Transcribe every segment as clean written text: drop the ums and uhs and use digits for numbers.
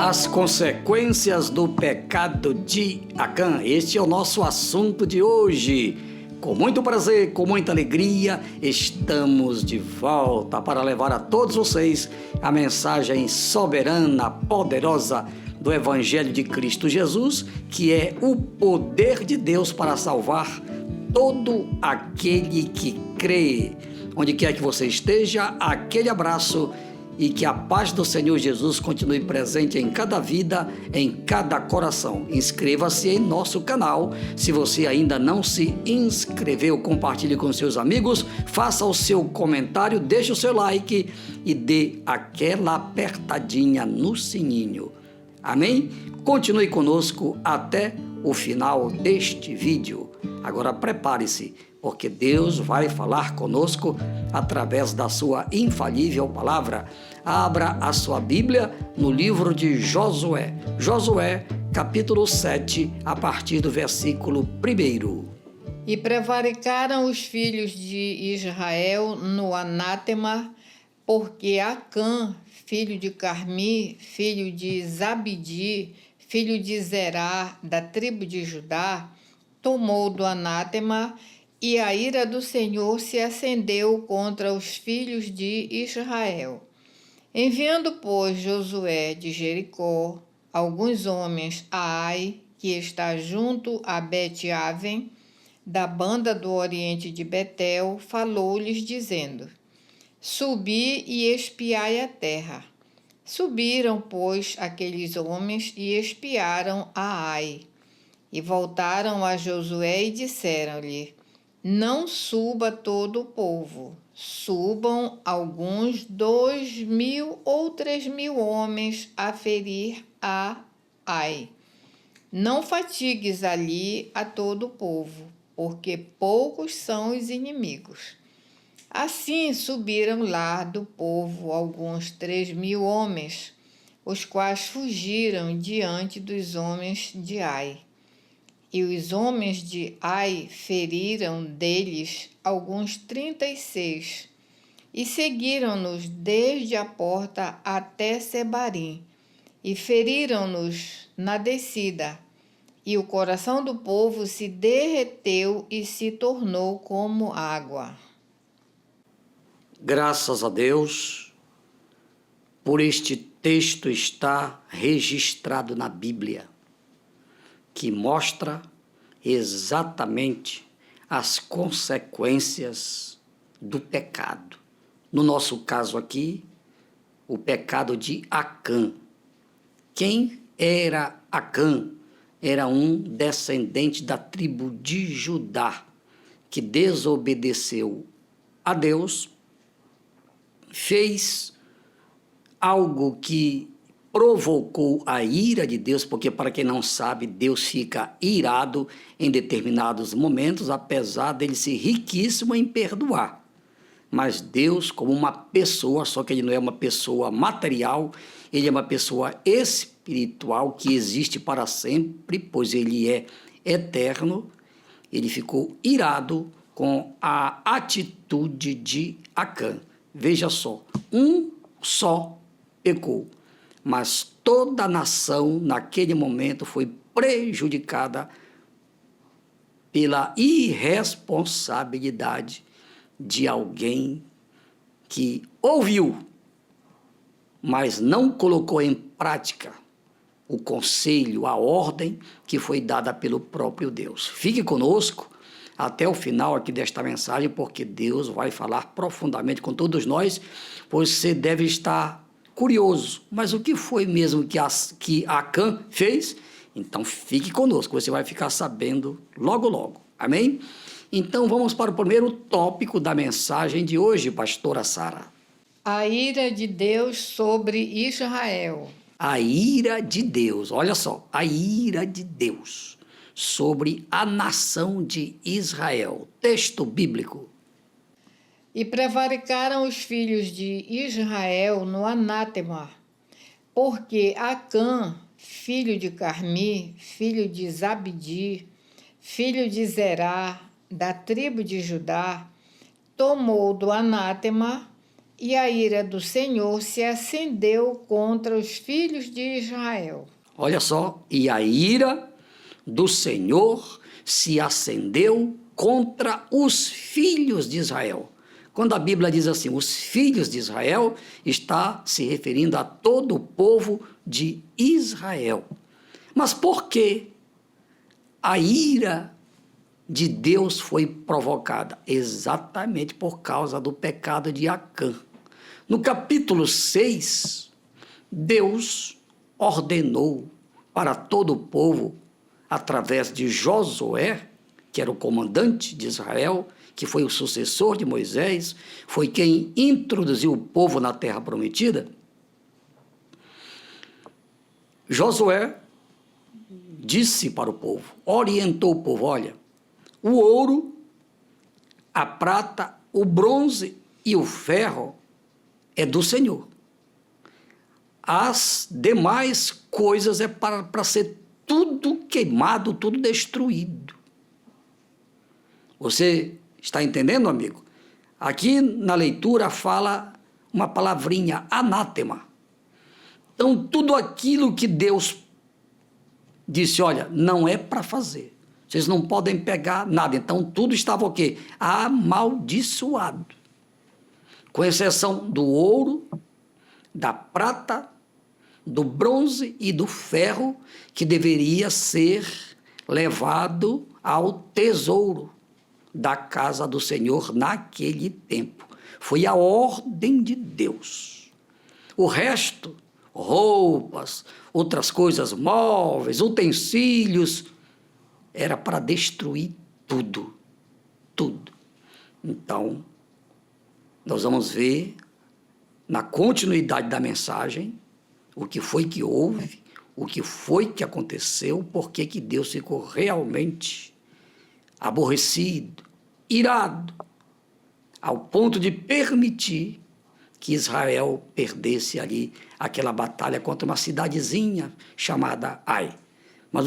As consequências do pecado de Acã. Este é o nosso assunto de hoje. Com muito prazer, com muita alegria, estamos de volta para levar a todos vocês a mensagem soberana, poderosa do Evangelho de Cristo Jesus, que é o poder de Deus para salvar todo aquele que crê. Onde quer que você esteja, aquele abraço e que a paz do Senhor Jesus continue presente em cada vida, em cada coração. Inscreva-se em nosso canal. Se você ainda não se inscreveu, compartilhe com seus amigos, faça o seu comentário, deixe o seu like e dê aquela apertadinha no sininho. Amém? Continue conosco até o final deste vídeo. Agora prepare-se, porque Deus vai falar conosco através da sua infalível palavra. Abra a sua Bíblia no livro de Josué. Josué, capítulo 7, a partir do versículo 1. E prevaricaram os filhos de Israel no anátema, porque Acã, filho de Carmi, filho de Zabdi, filho de Zerá, da tribo de Judá, tomou do anátema, e a ira do Senhor se acendeu contra os filhos de Israel. Enviando, pois, Josué de Jericó alguns homens a Ai, que está junto a Bet-Aven, da banda do oriente de Betel, falou-lhes, dizendo: Subi e espiai a terra. Subiram, pois, aqueles homens e espiaram a Ai. E voltaram a Josué e disseram-lhe: Não suba todo o povo, subam alguns 2.000 ou 3.000 homens a ferir a Ai. Não fatigues ali a todo o povo, porque poucos são os inimigos. Assim subiram lá do povo alguns 3.000 homens, os quais fugiram diante dos homens de Ai. E os homens de Ai feriram deles alguns 36, e seguiram-nos desde a porta até Sebarim, e feriram-nos na descida. E o coração do povo se derreteu e se tornou como água. Graças a Deus, por este texto está registrado na Bíblia, que mostra exatamente as consequências do pecado. No nosso caso aqui, o pecado de Acã. Quem era Acã? Era um descendente da tribo de Judá, que desobedeceu a Deus, fez algo que provocou a ira de Deus, porque, para quem não sabe, Deus fica irado em determinados momentos, apesar dele ser riquíssimo em perdoar. Mas Deus, como uma pessoa, só que ele não é uma pessoa material, ele é uma pessoa espiritual que existe para sempre, pois ele é eterno. Ele ficou irado com a atitude de Acã. Veja só, um só pecou, mas toda a nação naquele momento foi prejudicada pela irresponsabilidade de alguém que ouviu, mas não colocou em prática o conselho, a ordem que foi dada pelo próprio Deus. Fique conosco até o final aqui desta mensagem, porque Deus vai falar profundamente com todos nós, pois você deve estar curioso. Mas o que foi mesmo que Acã fez? Então fique conosco, você vai ficar sabendo logo logo. Amém? Então vamos para o primeiro tópico da mensagem de hoje, pastora Sara. A ira de Deus sobre Israel. A ira de Deus, olha só, a ira de Deus sobre a nação de Israel. Texto bíblico. E prevaricaram os filhos de Israel no anátema, porque Acã, filho de Carmi, filho de Zabdi, filho de Zerá, da tribo de Judá, tomou do anátema, e a ira do Senhor se acendeu contra os filhos de Israel. Olha só, e a ira do Senhor se acendeu contra os filhos de Israel. Quando a Bíblia diz assim, os filhos de Israel, está se referindo a todo o povo de Israel. Mas por que a ira de Deus foi provocada? Exatamente por causa do pecado de Acã. No capítulo 6, Deus ordenou para todo o povo, através de Josué, que era o comandante de Israel, que foi o sucessor de Moisés, foi quem introduziu o povo na terra prometida. Josué disse para o povo, orientou o povo, olha, o ouro, a prata, o bronze e o ferro é do Senhor. As demais coisas é para ser tudo queimado, tudo destruído. Você está entendendo, amigo? Aqui na leitura fala uma palavrinha, anátema. Então, tudo aquilo que Deus disse, olha, não é para fazer. Vocês não podem pegar nada. Então, tudo estava o quê? Amaldiçoado. Com exceção do ouro, da prata, do bronze e do ferro, que deveria ser levado ao tesouro da casa do Senhor naquele tempo. Foi a ordem de Deus. O resto, roupas, outras coisas, móveis, utensílios, era para destruir tudo, tudo. Então, nós vamos ver na continuidade da mensagem o que foi que houve, o que foi que aconteceu, por que Deus ficou realmente aborrecido, irado, ao ponto de permitir que Israel perdesse ali aquela batalha contra uma cidadezinha chamada Ai. Mas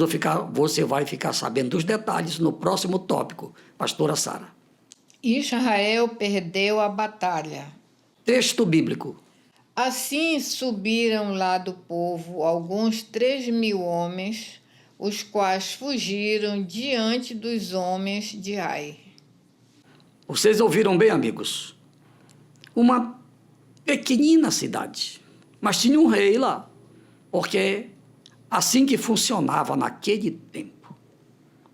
você vai ficar sabendo dos detalhes no próximo tópico, pastora Sara. Israel perdeu a batalha. Texto bíblico. Assim subiram lá do povo alguns 3.000 homens, os quais fugiram diante dos homens de Ai. Vocês ouviram bem, amigos? Uma pequenina cidade, mas tinha um rei lá, porque assim que funcionava naquele tempo.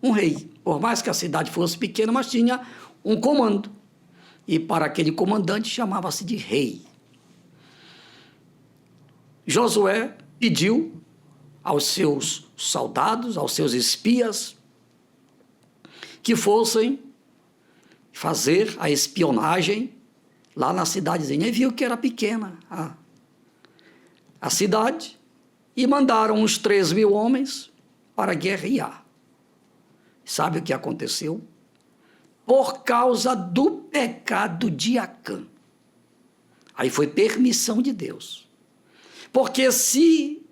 Um rei, por mais que a cidade fosse pequena, mas tinha um comando. E para aquele comandante chamava-se de rei. Josué pediu aos seus soldados, aos seus espias, que fossem fazer a espionagem lá na cidadezinha. E viu que era pequena a cidade, e mandaram uns 3.000 homens para guerrear. Sabe o que aconteceu? Por causa do pecado de Acã. Aí foi permissão de Deus. Porque se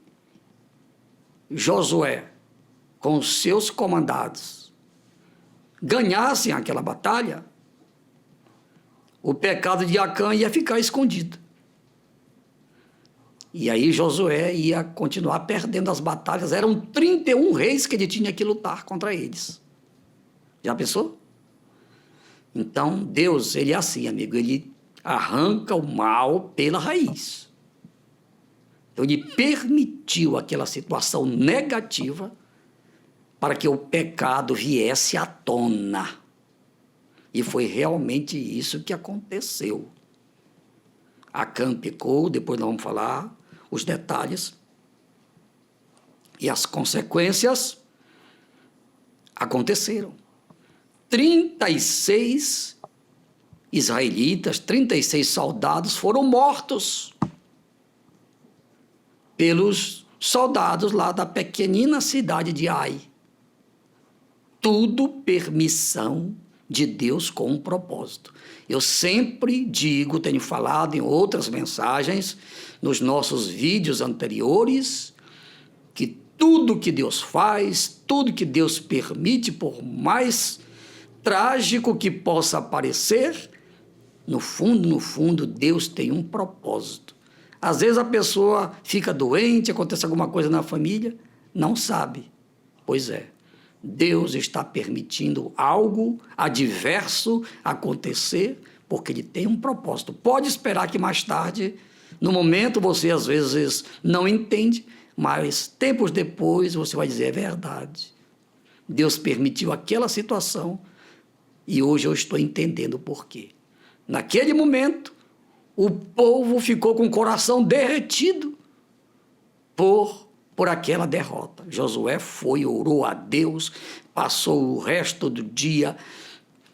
Josué, com os seus comandados, ganhassem aquela batalha, o pecado de Acã ia ficar escondido. E aí Josué ia continuar perdendo as batalhas. Eram 31 reis que ele tinha que lutar contra eles. Já pensou? Então, Deus, ele é assim, amigo, ele arranca o mal pela raiz. Então, ele permitiu aquela situação negativa para que o pecado viesse à tona. E foi realmente isso que aconteceu. Acã pecou, depois nós vamos falar os detalhes. E as consequências aconteceram. 36 israelitas, 36 soldados foram mortos pelos soldados lá da pequenina cidade de Ai. Tudo permissão de Deus com um propósito. Eu sempre digo, tenho falado em outras mensagens, nos nossos vídeos anteriores, que tudo que Deus faz, tudo que Deus permite, por mais trágico que possa parecer, no fundo, Deus tem um propósito. Às vezes a pessoa fica doente, acontece alguma coisa na família, não sabe. Pois é, Deus está permitindo algo adverso acontecer, porque Ele tem um propósito. Pode esperar que mais tarde, no momento, você às vezes não entende, mas tempos depois você vai dizer, é verdade. Deus permitiu aquela situação e hoje eu estou entendendo o porquê. Naquele momento, o povo ficou com o coração derretido por aquela derrota. Josué foi, orou a Deus, passou o resto do dia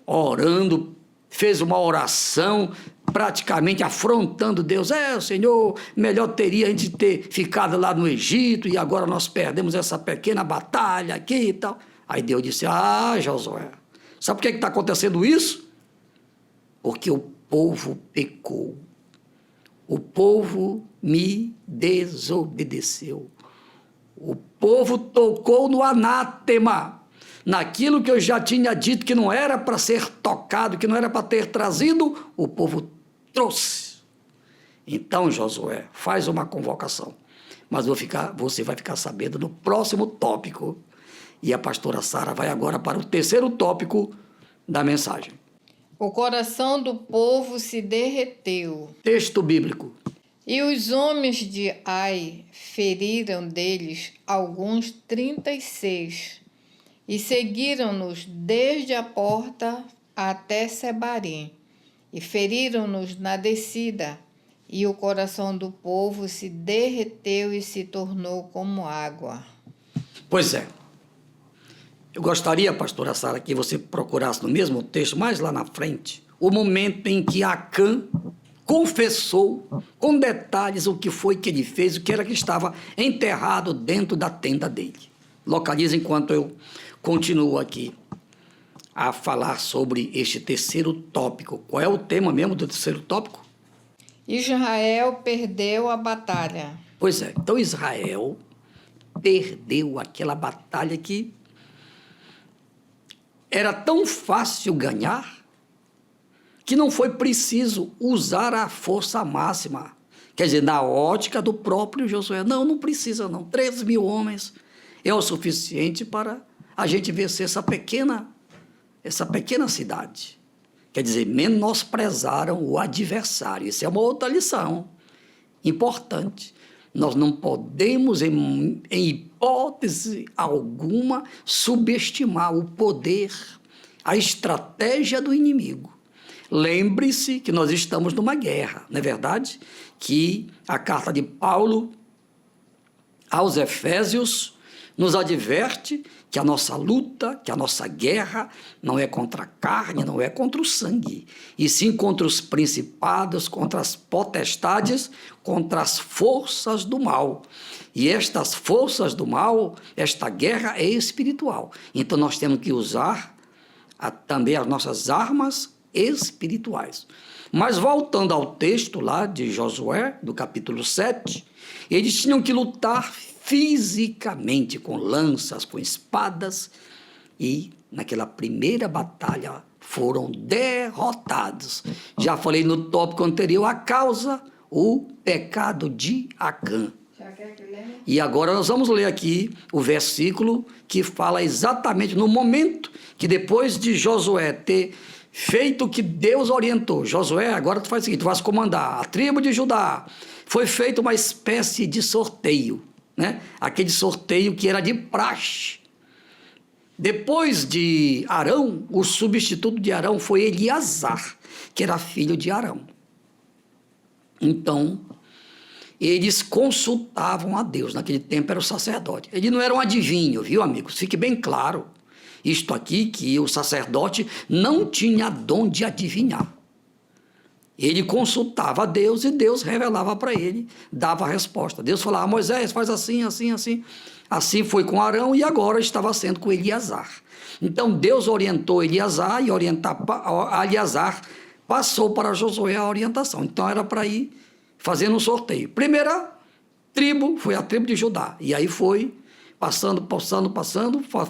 orando, fez uma oração praticamente afrontando Deus. Senhor, melhor teria a gente ter ficado lá no Egito e agora nós perdemos essa pequena batalha aqui e tal. Aí Deus disse, Josué, sabe por que está acontecendo isso? Porque o povo pecou. O povo me desobedeceu. O povo tocou no anátema, naquilo que eu já tinha dito que não era para ser tocado, que não era para ter trazido, o povo trouxe. Então, Josué, faz uma convocação. Mas você vai ficar sabendo no próximo tópico. E a pastora Sara vai agora para o terceiro tópico da mensagem. O coração do povo se derreteu. Texto bíblico. E os homens de Ai feriram deles alguns 36, e seguiram-nos desde a porta até Sebarim, e feriram-nos na descida, e o coração do povo se derreteu e se tornou como água. Pois é. Eu gostaria, pastora Sara, que você procurasse no mesmo texto, mais lá na frente, o momento em que Acã confessou com detalhes o que foi que ele fez, o que era que estava enterrado dentro da tenda dele. Localize enquanto eu continuo aqui a falar sobre este terceiro tópico. Qual é o tema mesmo do terceiro tópico? Israel perdeu a batalha. Pois é, então Israel perdeu aquela batalha que era tão fácil ganhar que não foi preciso usar a força máxima. Quer dizer, na ótica do próprio Josué. Não precisa não. 3.000 homens é o suficiente para a gente vencer essa pequena cidade. Quer dizer, menosprezaram o adversário. Isso é uma outra lição importante. Nós não podemos, em hipótese alguma, subestimar o poder, a estratégia do inimigo. Lembre-se que nós estamos numa guerra, não é verdade? Que a carta de Paulo aos Efésios nos adverte que a nossa luta, que a nossa guerra não é contra a carne, não é contra o sangue, e sim contra os principados, contra as potestades, contra as forças do mal. E estas forças do mal, esta guerra é espiritual. Então nós temos que usar também as nossas armas espirituais. Mas voltando ao texto lá de Josué, do capítulo 7, eles tinham que lutar fisicamente, com lanças, com espadas, e naquela primeira batalha foram derrotados. Já falei no tópico anterior a causa, o pecado de Acã. E agora nós vamos ler aqui o versículo que fala exatamente no momento que depois de Josué ter feito o que Deus orientou. Josué, agora tu faz o seguinte, tu vais comandar a tribo de Judá. Foi feita uma espécie de sorteio, né? Aquele sorteio que era de praxe. Depois de Arão, o substituto de Arão foi Eliasar, que era filho de Arão. Então, eles consultavam a Deus. Naquele tempo era o sacerdote. Ele não era um adivinho, viu, amigos? Fique bem claro. Isto aqui, que o sacerdote não tinha dom de adivinhar. Ele consultava a Deus e Deus revelava para ele, dava a resposta. Deus falava, Moisés, faz assim, assim, assim. Assim foi com Arão e agora estava sendo com Eliasar. Então Deus orientou Eliasar e Eliasar passou para Josué a orientação. Então era para ir fazendo um sorteio. Primeira tribo foi a tribo de Judá. E aí foi passando,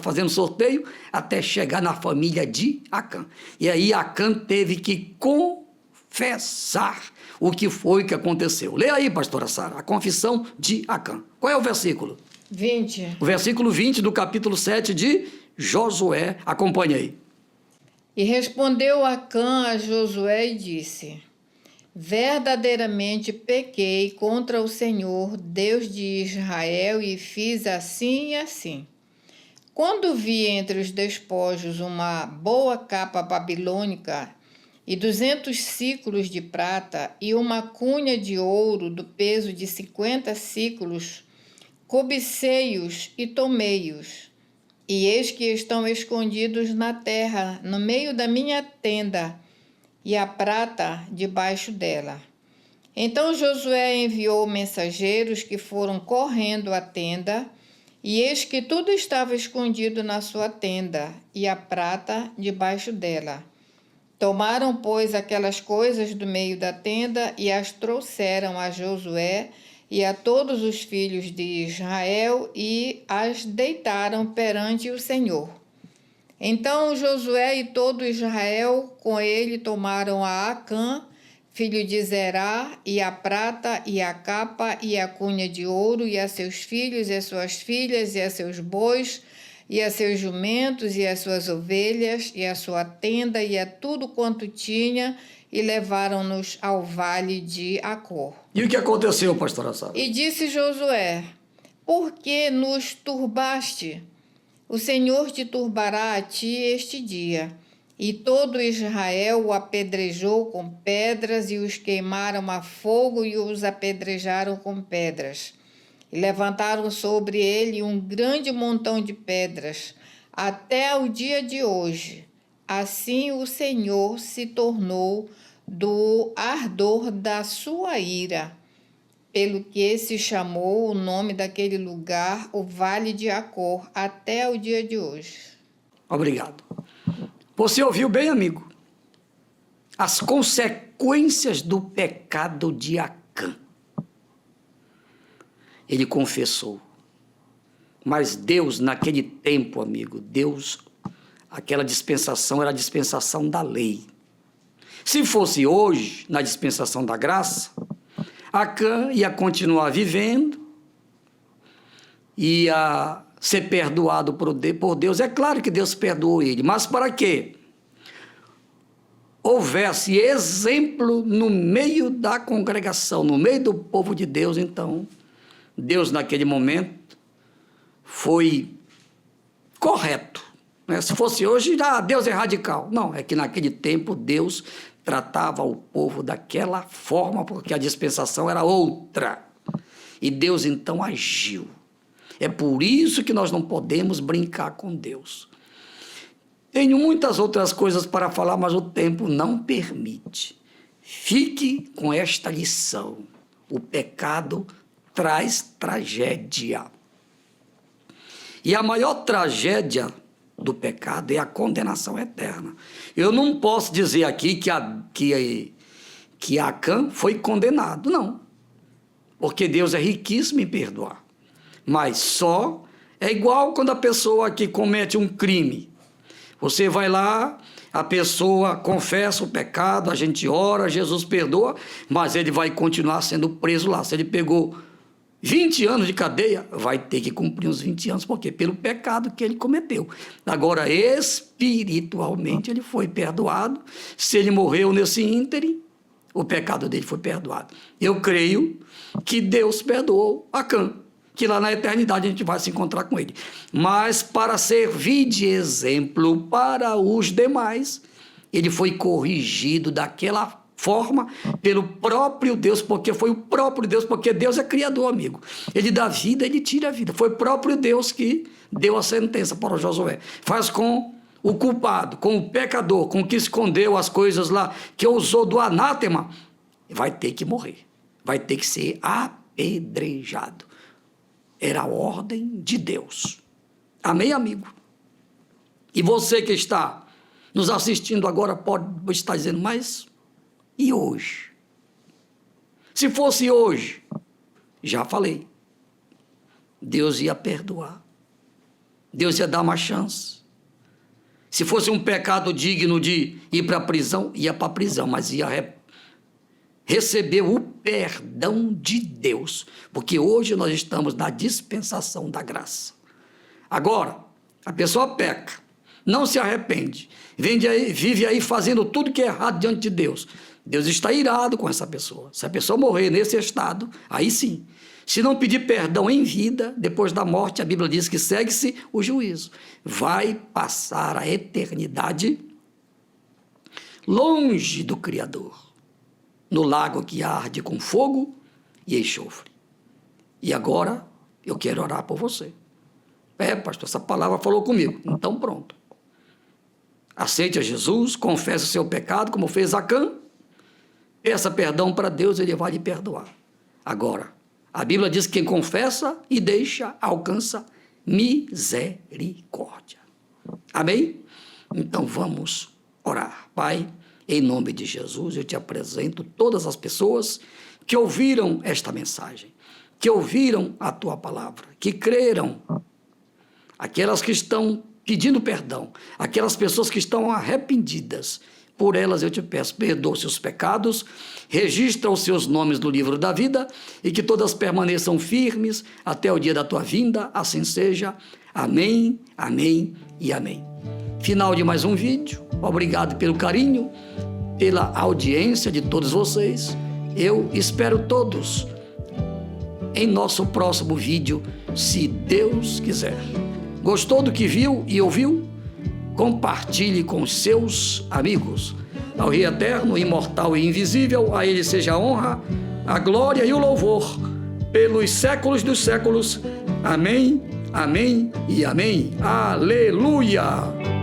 fazendo sorteio, até chegar na família de Acã. E aí Acã teve que confessar o que foi que aconteceu. Leia aí, pastora Sara, a confissão de Acã. Qual é o versículo? 20. O versículo 20 do capítulo 7 de Josué. Acompanhe aí. E respondeu Acã a Josué e disse: verdadeiramente pequei contra o Senhor, Deus de Israel, e fiz assim e assim. Quando vi entre os despojos uma boa capa babilônica e 200 ciclos de prata e uma cunha de ouro do peso de 50 ciclos, cobicei-os e tomei-os. E eis que estão escondidos na terra, no meio da minha tenda, e a prata debaixo dela. Então Josué enviou mensageiros que foram correndo à tenda, e eis que tudo estava escondido na sua tenda, e a prata debaixo dela. Tomaram, pois, aquelas coisas do meio da tenda e as trouxeram a Josué e a todos os filhos de Israel e as deitaram perante o Senhor. Então Josué e todo Israel com ele tomaram a Acã, filho de Zerá, e a prata, e a capa, e a cunha de ouro, e a seus filhos, e a suas filhas, e a seus bois, e a seus jumentos, e as suas ovelhas, e a sua tenda, e a tudo quanto tinha, e levaram-nos ao vale de Acor. E o que aconteceu, pastora Sara? E disse Josué: por que nos turbaste? O Senhor te turbará a ti este dia. E todo Israel o apedrejou com pedras, e os queimaram a fogo, e os apedrejaram com pedras. E levantaram sobre ele um grande montão de pedras, até o dia de hoje. Assim o Senhor se tornou do ardor da sua ira, pelo que se chamou o nome daquele lugar o Vale de Acor, até o dia de hoje. Obrigado. Você ouviu bem, amigo? As consequências do pecado de Acã. Ele confessou. Mas Deus, naquele tempo, amigo, Deus, aquela dispensação era a dispensação da lei. Se fosse hoje, na dispensação da graça, Acã ia continuar vivendo, ia ser perdoado por Deus. É claro que Deus perdoou ele, mas para quê? Houvesse exemplo no meio da congregação, no meio do povo de Deus, então, Deus naquele momento foi correto. Né? Se fosse hoje, Deus é radical. Não, é que naquele tempo Deus tratava o povo daquela forma, porque a dispensação era outra. E Deus então agiu. É por isso que nós não podemos brincar com Deus. Tenho muitas outras coisas para falar, mas o tempo não permite. Fique com esta lição. O pecado traz tragédia. E a maior tragédia do pecado é a condenação eterna. Eu não posso dizer aqui que Acã foi condenado, não. Porque Deus é riquíssimo em perdoar. Mas só é igual quando a pessoa que comete um crime. Você vai lá, a pessoa confessa o pecado, a gente ora, Jesus perdoa, mas ele vai continuar sendo preso lá. Se ele pegou 20 anos de cadeia, vai ter que cumprir os 20 anos, porque pelo pecado que ele cometeu. Agora, espiritualmente, ele foi perdoado. Se ele morreu nesse ínterim, o pecado dele foi perdoado. Eu creio que Deus perdoou Acã, que lá na eternidade a gente vai se encontrar com ele. Mas para servir de exemplo para os demais, ele foi corrigido daquela forma pelo próprio Deus, porque foi o próprio Deus, porque Deus é criador, amigo. Ele dá vida, ele tira a vida. Foi o próprio Deus que deu a sentença para Josué. Faz com o culpado, com o pecador, com o que escondeu as coisas lá, que usou do anátema, vai ter que morrer. Vai ter que ser apedrejado. Era a ordem de Deus. Amém, amigo? E você que está nos assistindo agora pode estar dizendo, mas e hoje? Se fosse hoje, já falei, Deus ia perdoar. Deus ia dar uma chance. Se fosse um pecado digno de ir para a prisão, ia para a prisão, mas ia recebeu o perdão de Deus, porque hoje nós estamos na dispensação da graça. Agora, a pessoa peca, não se arrepende, vive aí fazendo tudo que é errado diante de Deus. Deus está irado com essa pessoa. Se a pessoa morrer nesse estado, aí sim. Se não pedir perdão em vida, depois da morte, a Bíblia diz que segue-se o juízo. Vai passar a eternidade longe do Criador, no lago que arde com fogo e enxofre. E agora, eu quero orar por você. Pastor, essa palavra falou comigo. Então pronto. Aceite a Jesus, confesse o seu pecado, como fez Acã. Peça perdão para Deus, Ele vai lhe perdoar. Agora, a Bíblia diz que quem confessa e deixa, alcança misericórdia. Amém? Então vamos orar. Pai, em nome de Jesus, eu te apresento todas as pessoas que ouviram esta mensagem, que ouviram a tua palavra, que creram, aquelas que estão pedindo perdão, aquelas pessoas que estão arrependidas. Por elas eu te peço, perdoa seus pecados, registra os seus nomes no livro da vida e que todas permaneçam firmes até o dia da tua vinda, assim seja. Amém, amém e amém. Final de mais um vídeo. Obrigado pelo carinho, pela audiência de todos vocês. Eu espero todos em nosso próximo vídeo, se Deus quiser. Gostou do que viu e ouviu? Compartilhe com os seus amigos. Ao Rei Eterno, imortal e invisível, a Ele seja a honra, a glória e o louvor pelos séculos dos séculos. Amém, amém e amém. Aleluia!